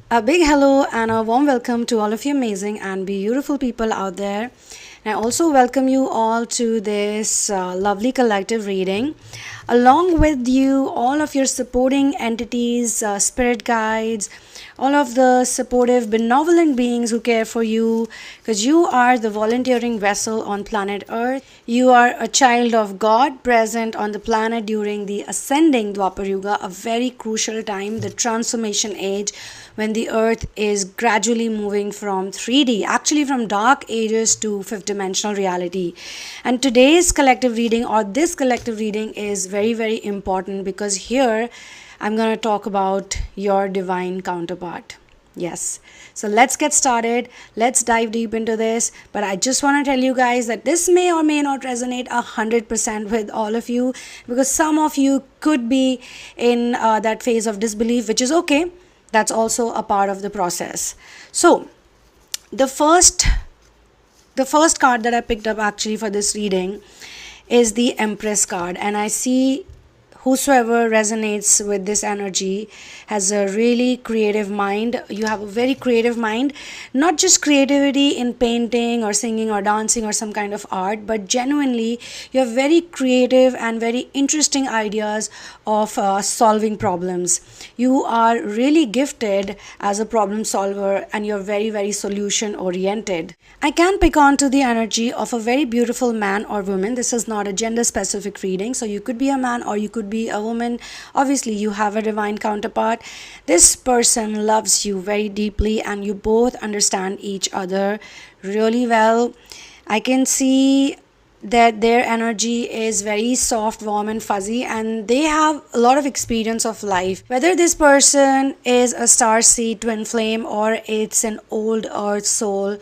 A big hello and a warm welcome to all of you amazing and beautiful people out there. And I also welcome you all to this lovely collective reading. Along with you, all of your supporting entities, spirit guides, all of the supportive, benevolent beings who care for you, because you are the volunteering vessel on planet Earth. You are a child of God present on the planet during the ascending Dwapar Yuga, a very crucial time, the transformation age, when the earth is gradually moving from 3D, actually from dark ages to fifth dimensional reality. And today's collective reading, or this collective reading, is very, very important because here I'm going to talk about your divine counterpart. Yes. So let's get started. Let's dive deep into this. But I just want to tell you guys that this may or may not resonate 100% with all of you, because some of you could be in that phase of disbelief, which is okay. That's also a part of the process. So the first card that I picked up actually for this reading is the Empress card, and I see whosoever resonates with this energy has a really creative mind. You have a very creative mind, not just creativity in painting or singing or dancing or some kind of art, but genuinely you have very creative and very interesting ideas of solving problems. You are really gifted as a problem solver, and you're very, very solution oriented. I can pick on to the energy of a very beautiful man or woman. This is not a gender specific reading, so you could be a man or you could be a woman. Obviously you have a divine counterpart. This person loves you very deeply and you both understand each other really well. I can see that their energy is very soft, warm and fuzzy, and they have a lot of experience of life. Whether this person is a starseed twin flame or it's an old earth soul,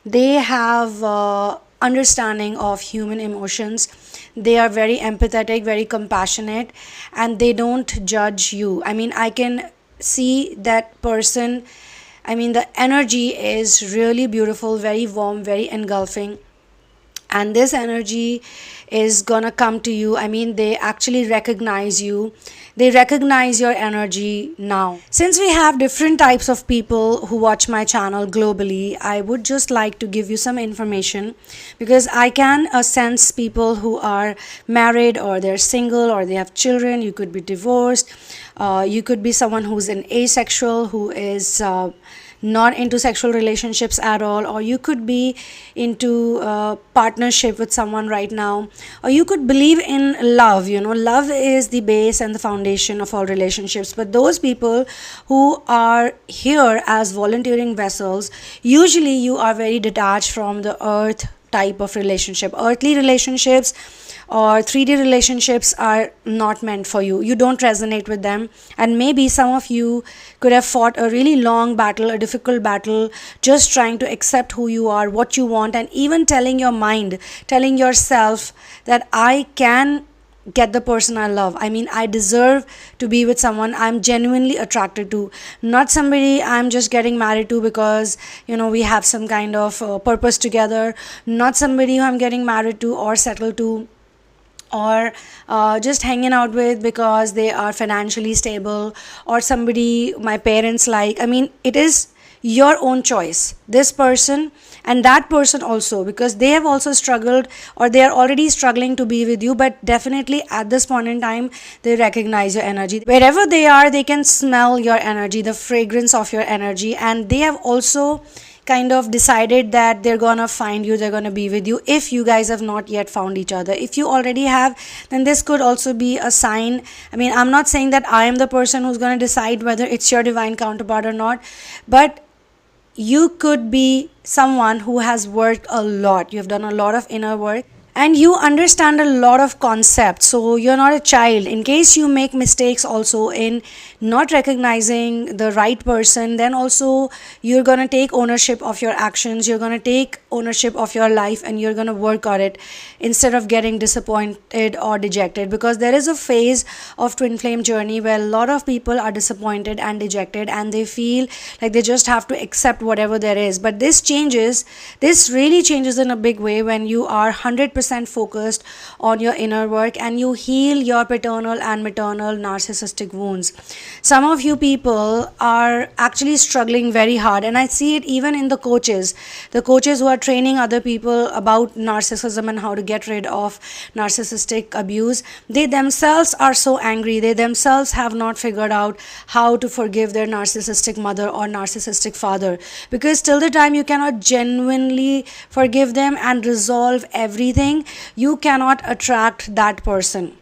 they have understanding of human emotions. They are very empathetic, very compassionate, and they don't judge you. I mean, I can see that person. I mean, the energy is really beautiful, very warm, very engulfing, and this energy is gonna come to you. I mean, they actually recognize you. They recognize your energy now. Since we have different types of people who watch my channel globally, I would just like to give you some information, because I can sense people who are married or they're single or they have children. You could be divorced. You could be someone who's an asexual, who is not into sexual relationships at all, or you could be into partnership with someone right now, or you could believe in love. Love is the base and the foundation of all relationships. But those people who are here as volunteering vessels, usually you are very detached from the earth type of relationship. Earthly relationships or 3D relationships are not meant for you. You don't resonate with them, and maybe some of you could have fought a really long battle, a difficult battle, just trying to accept who you are, what you want, and even telling your mind, telling yourself that I can get the person I love. I mean, I deserve to be with someone I'm genuinely attracted to, not somebody I'm just getting married to because we have some kind of purpose together, not somebody who I'm getting married to or settled to, or just hanging out with because they are financially stable, or somebody my parents like. I mean, it is your own choice, this person and that person also, because they have also struggled or they are already struggling to be with you. But definitely at this point in time, they recognize your energy. Wherever they are, they can smell your energy, the fragrance of your energy, and they have also kind of decided that they're gonna find you, they're gonna be with you. If you guys have not yet found each other, if you already have, then this could also be a sign. I mean, I'm not saying that I am the person who's gonna decide whether it's your divine counterpart or not, but you could be someone who has worked a lot. You have done a lot of inner work and you understand a lot of concepts. So you're not a child. In case you make mistakes also in not recognizing the right person, then also you're going to take ownership of your actions, you're going to take ownership of your life, and you're going to work on it instead of getting disappointed or dejected. Because there is a phase of twin flame journey where a lot of people are disappointed and dejected, and they feel like they just have to accept whatever there is. But this really changes in a big way when you are 100% 100% focused on your inner work, and you heal your paternal and maternal narcissistic wounds. Some of you people are actually struggling very hard, and I see it even in the coaches who are training other people about narcissism and how to get rid of narcissistic abuse. They themselves are so angry, they themselves have not figured out how to forgive their narcissistic mother or narcissistic father, because till the time you cannot genuinely forgive them and resolve everything, you cannot attract that person.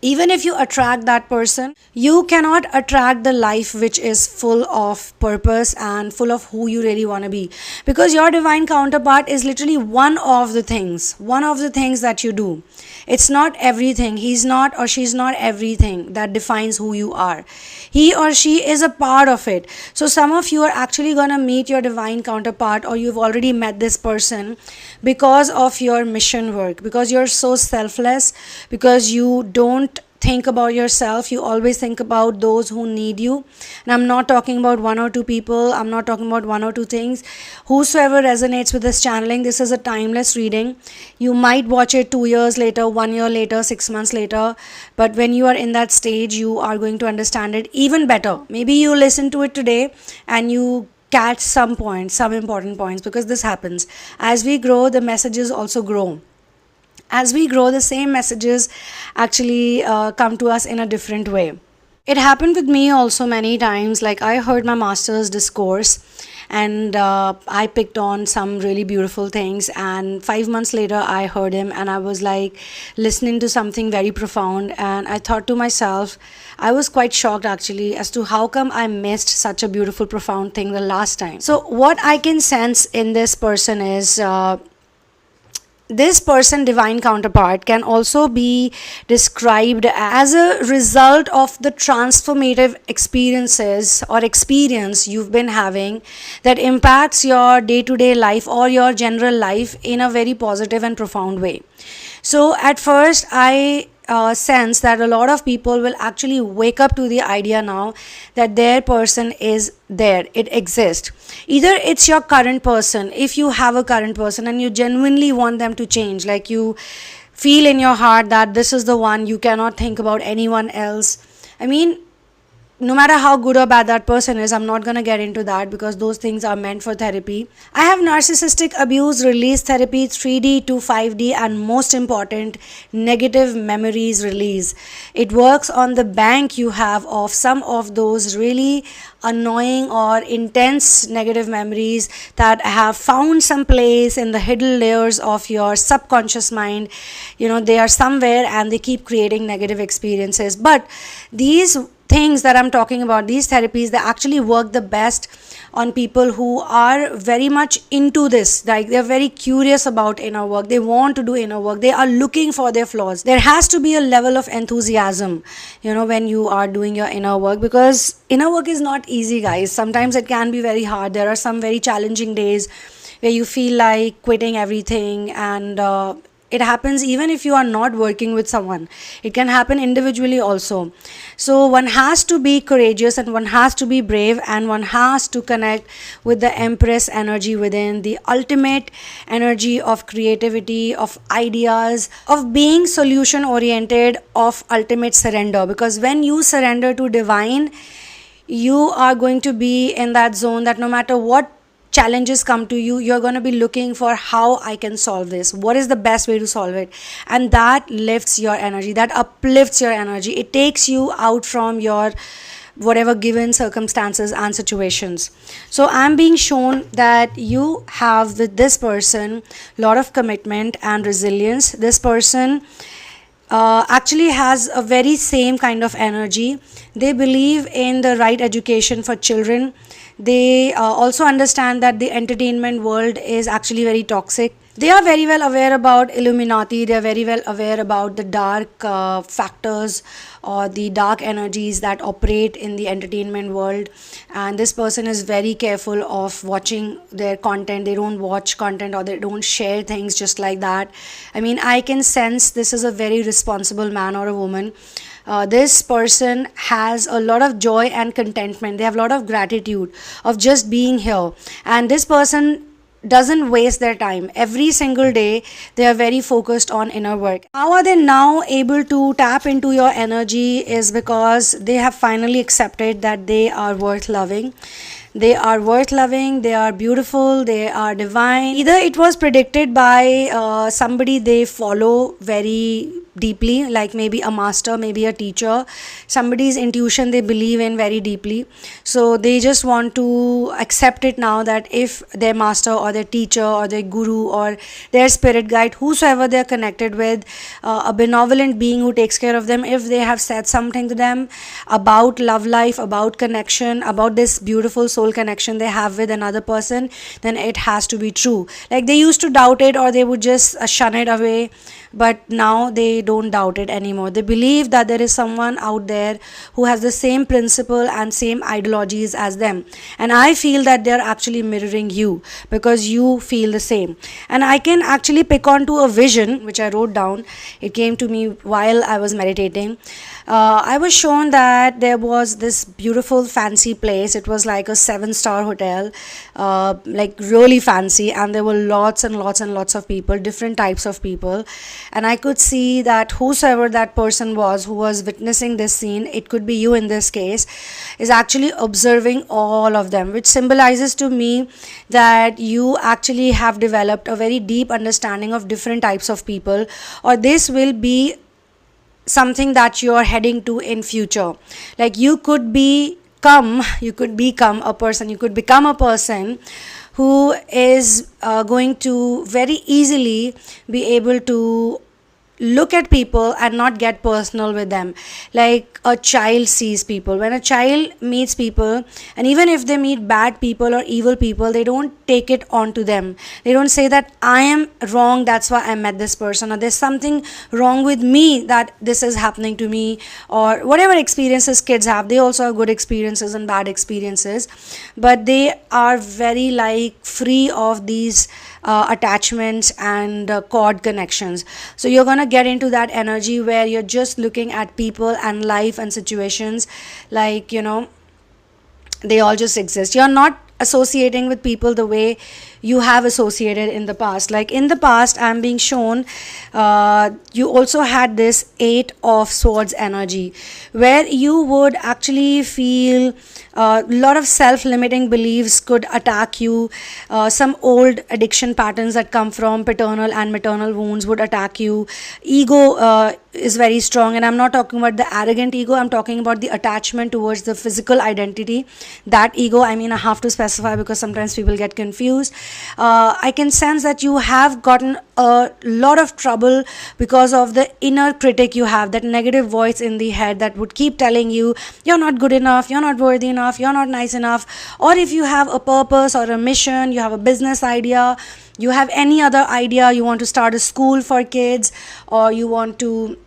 Even if you attract that person, you cannot attract the life which is full of purpose and full of who you really want to be, because your divine counterpart is literally one of the things that you do. It's not everything. He's not or she's not everything that defines who you are. He or she is a part of it. So some of you are actually going to meet your divine counterpart, or you've already met this person because of your mission work, because you're so selfless, because you don't think about yourself, you always think about those who need you. And I'm not talking about one or two people, I'm not talking about one or two things. Whosoever resonates with this channeling, this is a timeless reading. You might watch it 2 years later, 1 year later, 6 months later, but when you are in that stage, you are going to understand it even better. Maybe you listen to it today and you catch some points, some important points, because this happens. As we grow, the messages also grow. As we grow, the same messages actually come to us in a different way. It happened with me also many times. Like, I heard my master's discourse and I picked on some really beautiful things, and 5 months later I heard him and I was like listening to something very profound, and I thought to myself, I was quite shocked actually as to how come I missed such a beautiful profound thing the last time. So what I can sense in this person is this person, divine counterpart, can also be described as a result of the transformative experiences or experience you've been having that impacts your day-to-day life or your general life in a very positive and profound way. So at first I sense that a lot of people will actually wake up to the idea now that their person is there, it exists. Either it's your current person, if you have a current person and you genuinely want them to change, like you feel in your heart that this is the one, you cannot think about anyone else. I mean, no matter how good or bad that person is, I'm not going to get into that because those things are meant for therapy. I have narcissistic abuse release therapy, 3D to 5D, and most important, negative memories release. It works on the bank you have of some of those really annoying or intense negative memories that have found some place in the hidden layers of your subconscious mind. You know, they are somewhere and they keep creating negative experiences. But these things that I'm talking about, these therapies, they actually work the best on people who are very much into this. Like, they're very curious about inner work, they want to do inner work, they are looking for their flaws. There has to be a level of enthusiasm, you know, when you are doing your inner work, because inner work is not easy, guys. Sometimes it can be very hard. There are some very challenging days where you feel like quitting everything, and it happens even if you are not working with someone. It can happen individually also. So one has to be courageous and one has to be brave, and one has to connect with the empress energy within, the ultimate energy of creativity, of ideas, of being solution oriented, of ultimate surrender. Because when you surrender to divine, you are going to be in that zone that no matter what challenges come to you, you're going to be looking for how I can solve this, what is the best way to solve it, and that lifts your energy, that uplifts your energy. It takes you out from your whatever given circumstances and situations. So I'm being shown that you have with this person a lot of commitment and resilience. This person actually has a very same kind of energy. They believe in the right education for children. They also understand that the entertainment world is actually very toxic. They are very well aware about Illuminati. They are very well aware about the dark factors or the dark energies that operate in the entertainment world. And this person is very careful of watching their content. They don't watch content or they don't share things just like that. I mean, I can sense this is a very responsible man or a woman. This person has a lot of joy and contentment. They have a lot of gratitude of just being here. And this person doesn't waste their time. Every single day they are very focused on inner work. How are they now able to tap into your energy is because they have finally accepted that they are worth loving. They are worth loving, they are beautiful, they are divine. Either it was predicted by somebody they follow very deeply, like maybe a master, maybe a teacher, somebody's intuition they believe in very deeply. So they just want to accept it now, that if their master or their teacher or their guru or their spirit guide, whosoever they are connected with, a benevolent being who takes care of them, if they have said something to them about love life, about connection, about this beautiful soul connection they have with another person, then it has to be true. Like they used to doubt it, or they would just shun it away, but now they don't doubt it anymore. They believe that there is someone out there who has the same principle and same ideologies as them, and I feel that they're actually mirroring you because you feel the same. And I can actually pick on to a vision which I wrote down. It came to me while I was meditating. I was shown that there was this beautiful fancy place. It was like a 7-star hotel, like really fancy, and there were lots and lots and lots of people, different types of people. And I could see that whosoever that person was who was witnessing this scene, it could be you in this case, is actually observing all of them, which symbolizes to me that you actually have developed a very deep understanding of different types of people, or this will be something that you're heading to in future. Like you could become a person, you could become a person who is going to very easily be able to look at people and not get personal with them. Like a child sees people, when a child meets people, and even if they meet bad people or evil people, they don't take it onto them. They don't say that I am wrong, that's why I met this person, or there's something wrong with me that this is happening to me, or whatever experiences kids have. They also have good experiences and bad experiences, but they are very like free of these attachments and cord connections. So you're gonna get into that energy where you're just looking at people and life and situations like, they all just exist. You're not associating with people the way you have associated in the past. Like in the past, I'm being shown you also had this 8 of swords energy, where you would actually feel a lot of self-limiting beliefs could attack you. Some old addiction patterns that come from paternal and maternal wounds would attack you. Ego is very strong, and I'm not talking about the arrogant ego, I'm talking about the attachment towards the physical identity. That ego, I mean, I have to specify because sometimes people get confused. I can sense that you have gotten a lot of trouble because of the inner critic you have, that negative voice in the head that would keep telling you you're not good enough, you're not worthy enough, you're not nice enough. Or if you have a purpose or a mission, you have a business idea, you have any other idea, you want to start a school for kids, or you want to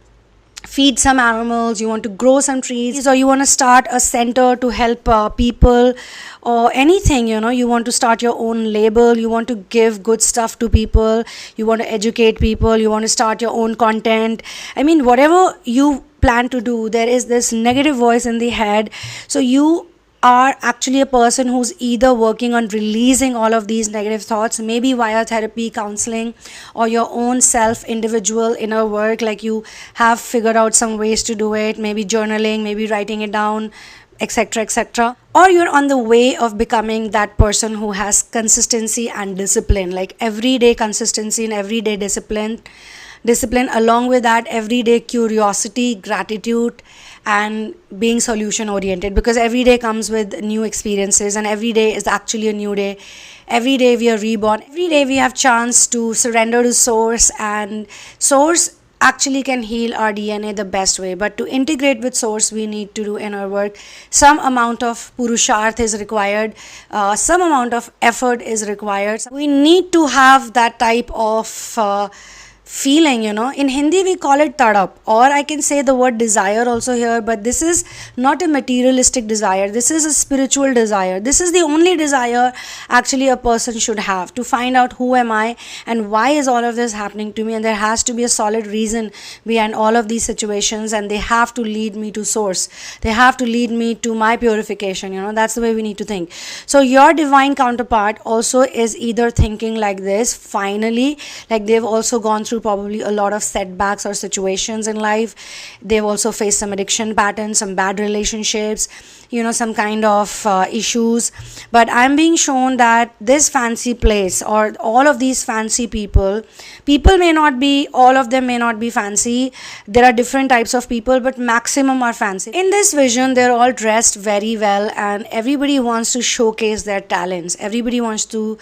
feed some animals, you want to grow some trees, or you want to start a center to help people, or anything, you want to start your own label, you want to give good stuff to people, you want to educate people, you want to start your own content. I mean, whatever you plan to do, there is this negative voice in the head. So you are actually a person who's either working on releasing all of these negative thoughts, maybe via therapy, counseling, or your own self individual inner work, like you have figured out some ways to do it, maybe journaling, maybe writing it down, etc., etc. Or you're on the way of becoming that person who has consistency and discipline, like everyday consistency and everyday discipline, along with that everyday curiosity, gratitude, and being solution oriented, because every day comes with new experiences, and every day is actually a new day. Every day we are reborn, every day we have chance to surrender to source, and source actually can heal our DNA the best way. But to integrate with source, we need to do inner work. Some amount of purusharth is required, some amount of effort is required. We need to have that type of feeling, in Hindi we call it tadap, or I can say the word desire also here, but this is not a materialistic desire, this is a spiritual desire. This is the only desire actually a person should have, to find out who am I and why is all of this happening to me, and there has to be a solid reason behind all of these situations, and they have to lead me to source, they have to lead me to my purification. That's the way we need to think. So your divine counterpart also is either thinking like this, finally, like they've also gone through probably a lot of setbacks or situations in life. They've also faced some addiction patterns, some bad relationships, some kind of issues. But I'm being shown that this fancy place, or all of these fancy people may not be, all of them may not be fancy. There are different types of people, but maximum are fancy. In this vision, they're all dressed very well, and everybody wants to showcase their talents. Everybody wants to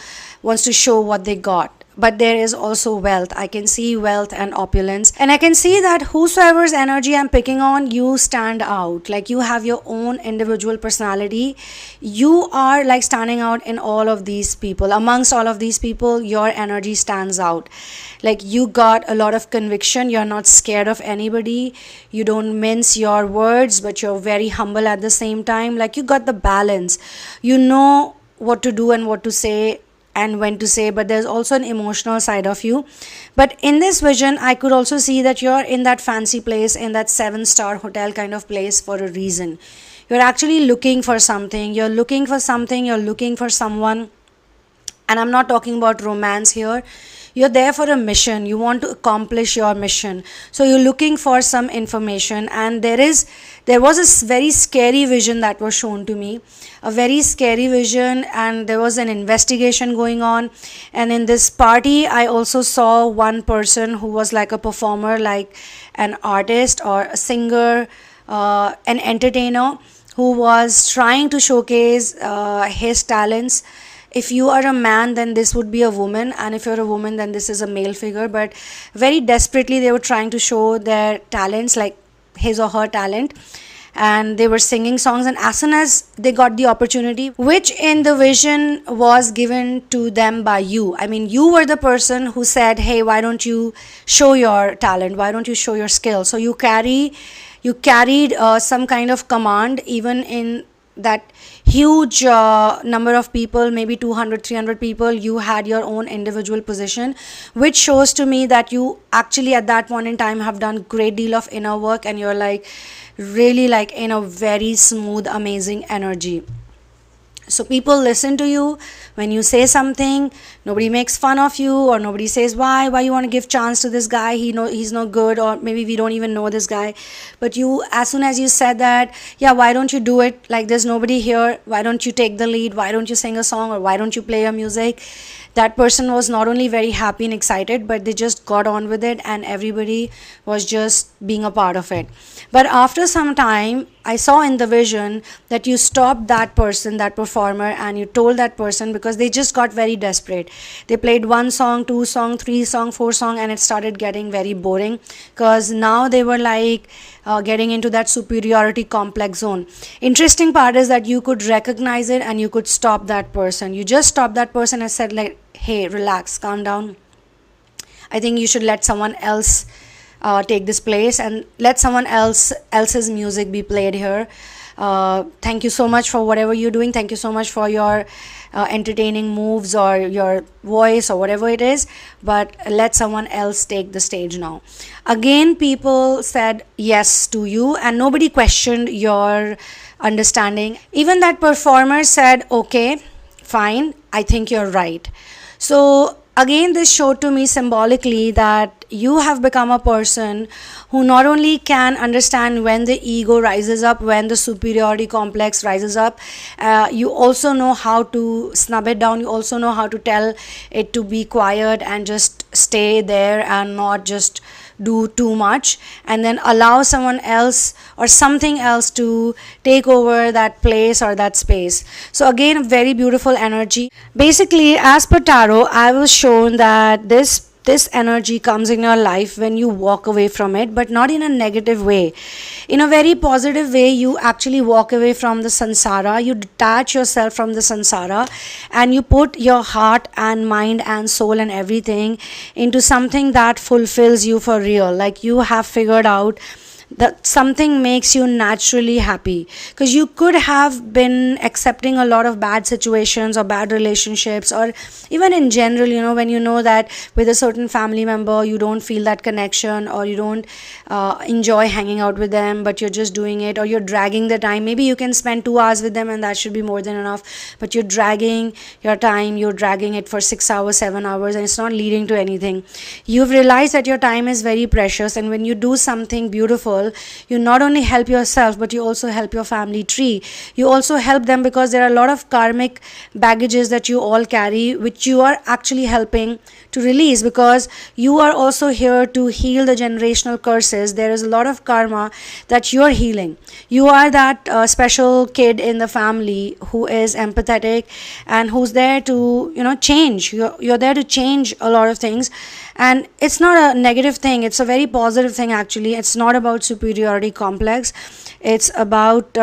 show what they got. But there is also wealth. I can see wealth and opulence, and I can see that whosoever's energy I'm picking on, you stand out. Like you have your own individual personality. You are like standing out in all of these people. Amongst all of these people, your energy stands out. Like you got a lot of conviction. You're not scared of anybody. You don't mince your words, but you're very humble at the same time. Like you got the balance. You know what to do and what to say and when to say, but there's also an emotional side of you. But in this vision, I could also see that you're in that fancy place, in that 7-star hotel kind of place for a reason. You're actually looking for something. You're looking for someone. And I'm not talking about romance here. You're there for a mission. You want to accomplish your mission. So you're looking for some information, and there was a very scary vision that was shown to me. A very scary vision, and there was an investigation going on. And in this party, I also saw one person who was like a performer, like an artist or a singer, an entertainer, who was trying to showcase his talents. If you are a man, then this would be a woman, and if you're a woman, then this is a male figure. But very desperately they were trying to show their talents, like his or her talent, and they were singing songs. And as soon as they got the opportunity, which in the vision was given to them by you, I mean, you were the person who said, hey, why don't you show your talent, why don't you show your skill? So you carried some kind of command, even in that huge number of people, maybe 200-300 people. You had your own individual position, which shows to me that you actually at that point in time have done great deal of inner work, and you're like really like in a very smooth, amazing energy. So people listen to you when you say something. Nobody makes fun of you, or nobody says why you want to give chance to this guy, he's no good, or maybe we don't even know this guy. But you, as soon as you said that, yeah, why don't you do it, like there's nobody here, why don't you take the lead, why don't you sing a song, or why don't you play your music, that person was not only very happy and excited, but they just got on with it, and everybody was just being a part of it. But after some time, I saw in the vision that you stopped that person, that performer, and you told that person, because they just got very desperate. They played 1 song, 2 song, 3 song, 4 song, and it started getting very boring, because now they were like getting into that superiority complex zone. Interesting part is that you could recognize it and you could stop that person. You just stopped that person and said like, hey, relax, calm down. I think you should let someone else take this place, and let someone else's music be played here. Thank you so much for whatever you're doing. Thank you so much for your entertaining moves or your voice or whatever it is, but let someone else take the stage now. Again, people said yes to you, and nobody questioned your understanding. Even that performer said, okay, fine, I think you're right. So again, this showed to me symbolically that you have become a person who not only can understand when the ego rises up, when the superiority complex rises up, you also know how to snub it down. You also know how to tell it to be quiet and just stay there and not just do too much, and then allow someone else or something else to take over that place or that space. So again, very beautiful energy. Basically, as per tarot, I was shown that this this energy comes in your life when you walk away from it, but not in a negative way. In a very positive way, you actually walk away from the sansara, you detach yourself from the sansara, and you put your heart and mind and soul and everything into something that fulfills you for real. Like you have figured out that something makes you naturally happy, because you could have been accepting a lot of bad situations or bad relationships, or even in general, when you know that with a certain family member you don't feel that connection, or you don't enjoy hanging out with them, but you're just doing it, or you're dragging the time. Maybe you can spend 2 hours with them and that should be more than enough, but you're dragging your time, you're dragging it for 6 hours, 7 hours, and it's not leading to anything. You've realized that your time is very precious, and when you do something beautiful, you not only help yourself, but you also help your family tree. You also help them, because there are a lot of karmic baggages that you all carry, which you are actually helping to release, because you are also here to heal the generational curses. There is a lot of karma that you're healing. You are that special kid in the family who is empathetic and who's there to change. You're there to change a lot of things, and it's not a negative thing, it's a very positive thing. Actually, it's not about superiority complex, it's about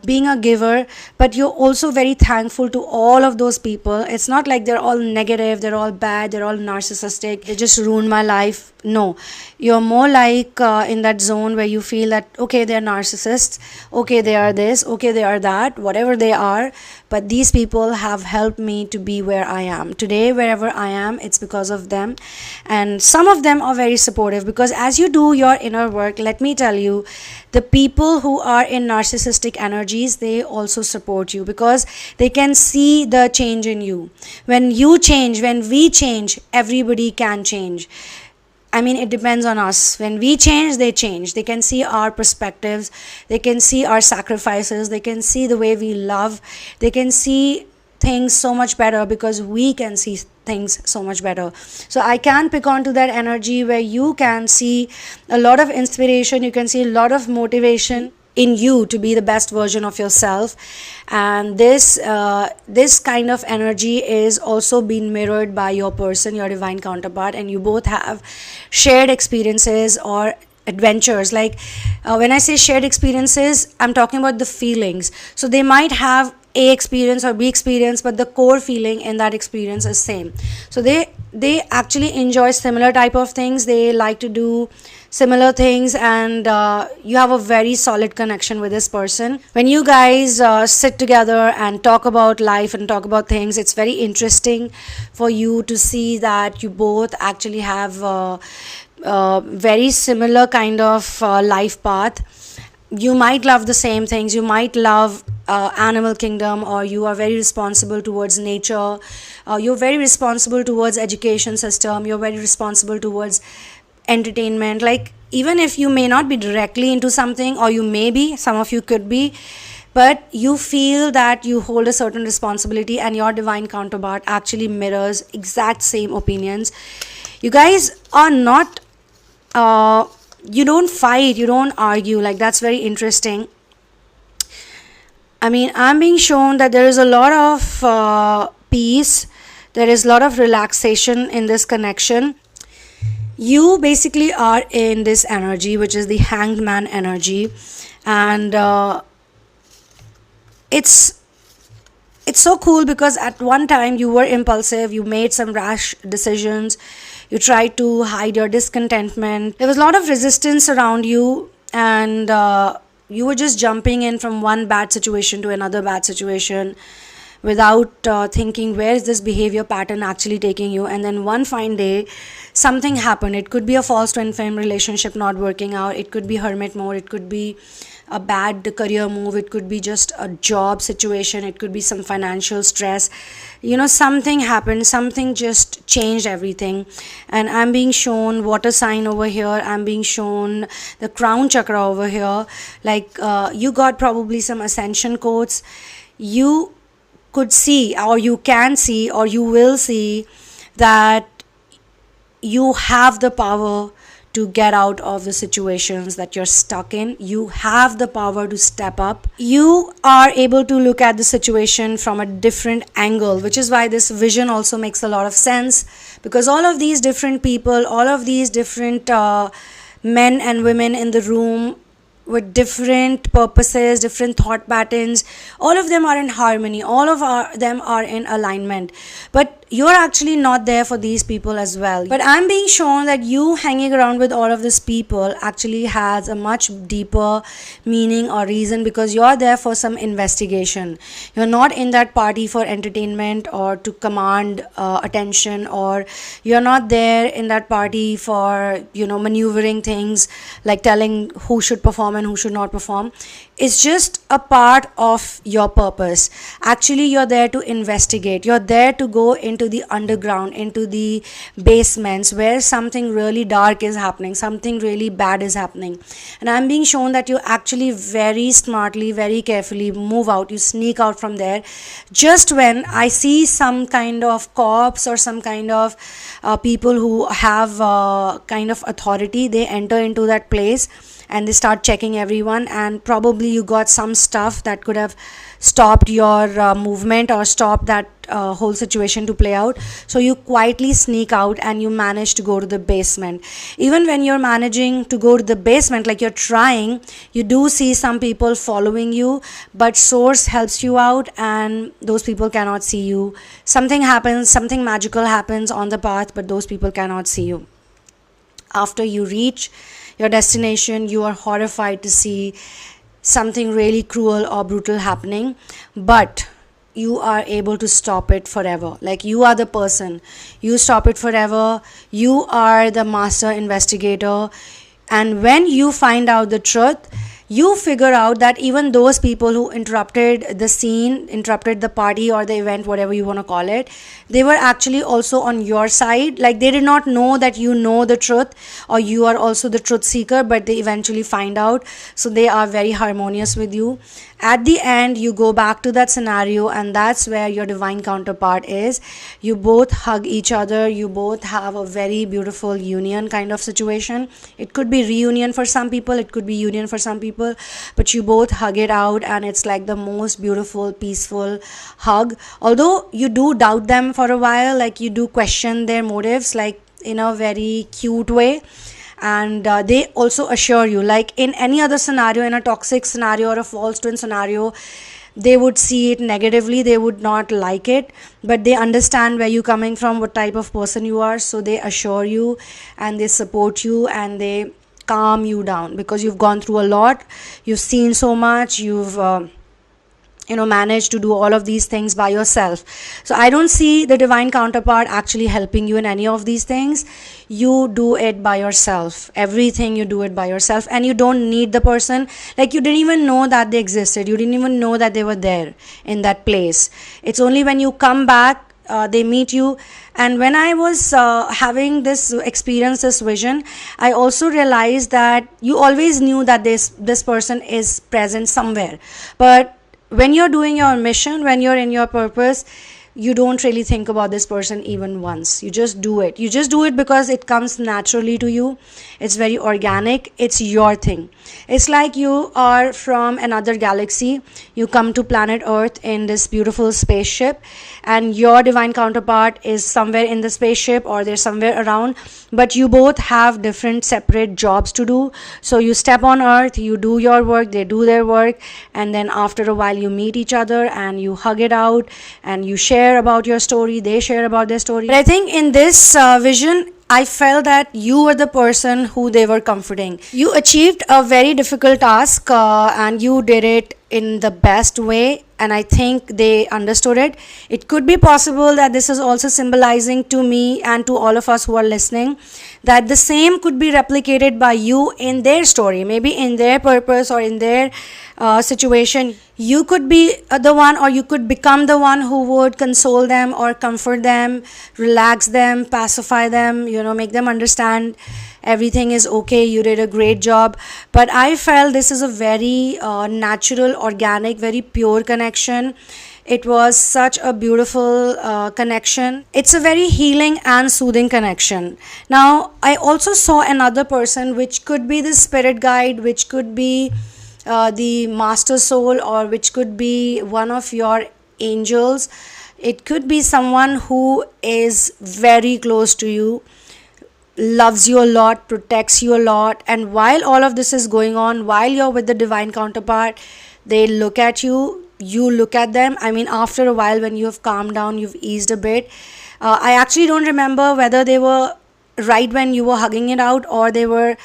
being a giver, but you're also very thankful to all of those people. It's not like they're all negative, they're all bad, they're all narcissistic, they just ruined my life. No, you're more like in that zone where you feel that okay, they're narcissists, okay, they are this, okay, they are that, whatever they are, but these people have helped me to be where I am today. Wherever I am, it's because of them. And some of them are very supportive, because as you do your inner work, let me tell you, the people who are in narcissistic energies, they also support you, because they can see the change in you. When you change, when we change, everybody can change. I mean, it depends on us. When we change, they change. They can see our perspectives. They can see our sacrifices. They can see the way we love. They can see things so much better, because we can see things so much better. So I can pick on to that energy where you can see a lot of inspiration. You can see a lot of motivation in you to be the best version of yourself. And this kind of energy is also being mirrored by your person, your divine counterpart, and you both have shared experiences or adventures. Like when I say shared experiences, I'm talking about the feelings. So they might have A experience or B experience, but the core feeling in that experience is same. So they actually enjoy similar type of things. They like to do similar things, and you have a very solid connection with this person. When you guys sit together and talk about life and talk about things, it's very interesting for you to see that you both actually have very similar kind of life path. You might love the same things. You might love animal kingdom, or you are very responsible towards nature. You're very responsible towards education system. You're very responsible towards entertainment. Like, even if you may not be directly into something, or you may be, some of you could be, but you feel that you hold a certain responsibility, and your divine counterpart actually mirrors exact same opinions. You guys are not you don't fight, you don't argue. Like, that's very interesting. I mean, I'm being shown that there is a lot of peace, there is a lot of relaxation in this connection. You basically are in this energy, which is the hanged man energy, and it's so cool, because at one time you were impulsive, you made some rash decisions, you tried to hide your discontentment, there was a lot of resistance around you, and you were just jumping in from one bad situation to another bad situation without thinking, where is this behavior pattern actually taking you. And then one fine day something happened. It could be a false twin flame relationship not working out, it could be hermit mode, it could be a bad career move, it could be just a job situation, it could be some financial stress. Something happened, something just changed everything. And I'm being shown water sign over here, I'm being shown the crown chakra over here. Like you got probably some ascension codes. You could see, or you can see, or you will see that you have the power to get out of the situations that you're stuck in. You have the power to step up. You are able to look at the situation from a different angle, which is why this vision also makes a lot of sense, because all of these different people, all of these different men and women in the room with different purposes, different thought patterns, all of them are in harmony, all of them are in alignment, but you're actually not there for these people as well. But I'm being shown that you hanging around with all of these people actually has a much deeper meaning or reason, because you're there for some investigation. You're not in that party for entertainment or to command attention, or you're not there in that party for, maneuvering things like telling who should perform and who should not perform. It's just a part of your purpose. Actually, you're there to investigate. You're there to go into the underground, into the basements where something really dark is happening, something really bad is happening. And I'm being shown that you actually very smartly, very carefully move out. You sneak out from there. Just when I see some kind of cops or some kind of people who have kind of authority, they enter into that place and they start checking everyone, and probably you got some stuff that could have stopped your movement or stopped that whole situation to play out. So you quietly sneak out and you manage to go to the basement. Even when you're managing to go to the basement, like you're trying, you do see some people following you, but source helps you out and those people cannot see you. Something happens, something magical happens on the path, but those people cannot see you. After you reach your destination, you are horrified to see something really cruel or brutal happening, but you are able to stop it forever. Like, you are the person, you stop it forever. You are the master investigator, and when you find out the truth, you figure out that even those people who interrupted the scene, interrupted the party or the event, whatever you want to call it, they were actually also on your side. Like, they did not know that you know the truth or you are also the truth seeker, but they eventually find out. So they are very harmonious with you. At the end, you go back to that scenario, and that's where your divine counterpart is. You both hug each other. You both have a very beautiful union kind of situation. It could be reunion for some people, it could be union for some people, but you both hug it out, and it's like the most beautiful, peaceful hug. Although you do doubt them for a while, like you do question their motives, like in a very cute way. And they also assure you, like in any other scenario, in a toxic scenario or a false twin scenario, they would see it negatively, they would not like it, but they understand where you're coming from, what type of person you are, so they assure you and they support you and they calm you down, because you've gone through a lot, you've seen so much, you've managed to do all of these things by yourself. So I don't see the divine counterpart actually helping you in any of these things. You do it by yourself. Everything you do it by yourself, and you don't need the person. Like, you didn't even know that they existed. You didn't even know that they were there in that place. It's only when you come back, they meet you. And when I was having this experience, this vision, I also realized that you always knew that this person is present somewhere, but when you're doing your mission, when you're in your purpose, you don't really think about this person even once. You just do it. You just do it because it comes naturally to you. It's very organic. It's your thing. It's like you are from another galaxy. You come to planet Earth in this beautiful spaceship, and your divine counterpart is somewhere in the spaceship or they're somewhere around, but you both have different separate jobs to do. So you step on Earth, you do your work, they do their work, and then after a while you meet each other and you hug it out and you share about your story, they share about their story. But I think in this vision, I felt that you were the person who they were comforting. You achieved a very difficult task and you did it in the best way, and I think they understood it. It could be possible that this is also symbolizing to me and to all of us who are listening that the same could be replicated by you in their story, maybe in their purpose or in their situation. You could be the one, or you could become the one who would console them or comfort them, relax them, pacify them, make them understand everything is okay, you did a great job. But I felt this is a very natural, organic, very pure connection. It was such a beautiful connection. It's a very healing and soothing connection. Now, I also saw another person, which could be the spirit guide, which could be the master soul, or which could be one of your angels. It could be someone who is very close to you, loves you a lot, protects you a lot. And while all of this is going on, while you're with the divine counterpart, they look at you, you look at them. I mean, after a while, when you have calmed down, you've eased a bit. I actually don't remember whether they were right when you were hugging it out, or they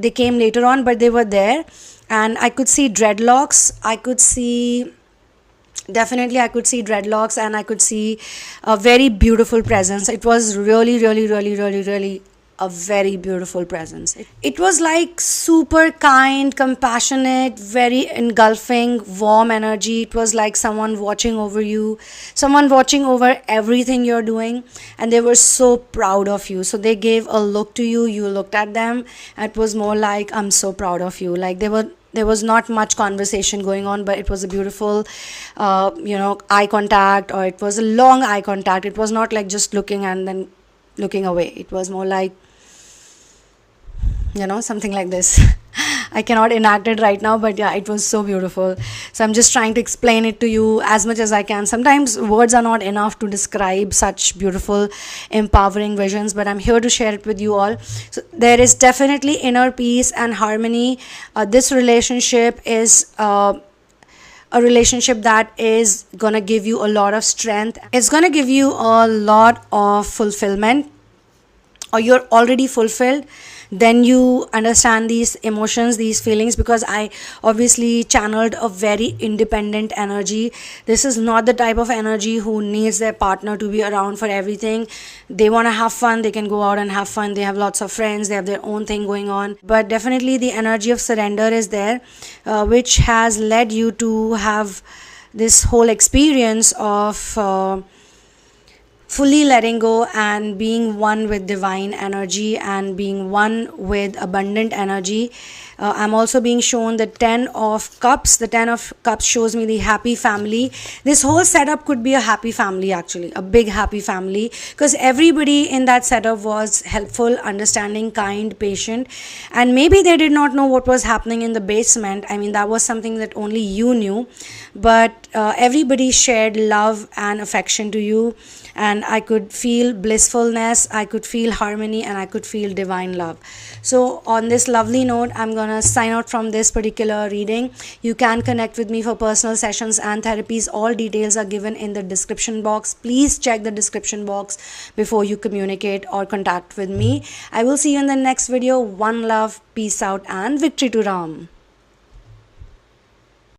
came later on, but they were there. And I could see dreadlocks. I could see dreadlocks, and I could see a very beautiful presence. It was really, really, really, really, really a very beautiful presence. It was like super kind, compassionate, very engulfing, warm energy. It was like someone watching over you, someone watching over everything you're doing, and they were so proud of you. So they gave a look to you, you looked at them, and it was more like, I'm so proud of you. Like there was not much conversation going on, but it was a beautiful eye contact, or it was a long eye contact. It was not like just looking and then looking away. It was more like, something like this. I cannot enact it right now, but yeah, it was so beautiful. So I'm just trying to explain it to you as much as I can. Sometimes words are not enough to describe such beautiful, empowering visions, but I'm here to share it with you all. So there is definitely inner peace and harmony. This relationship is a relationship that is gonna give you a lot of strength. It's gonna give you a lot of fulfillment, or you're already fulfilled. Then you understand these emotions, these feelings, because I obviously channeled a very independent energy. This is not the type of energy who needs their partner to be around for everything. They want to have fun, they can go out and have fun, they have lots of friends, they have their own thing going on. But definitely the energy of surrender is there, which has led you to have this whole experience of fully letting go and being one with divine energy and being one with abundant energy. I'm also being shown the 10 of cups. The 10 of cups shows me the happy family. This whole setup could be a happy family, actually, a big happy family, because everybody in that setup was helpful, understanding, kind, patient, and maybe they did not know what was happening in the basement. I mean, that was something that only you knew, but everybody shared love and affection to you, and I could feel blissfulness, I could feel harmony, and I could feel divine love. So on this lovely note, I'm gonna sign out from this particular reading. You can connect with me for personal sessions and therapies. All details are given in the description box. Please check the description box before you communicate or contact with me. I will see you in the next video. One love, peace out, and victory to Ram.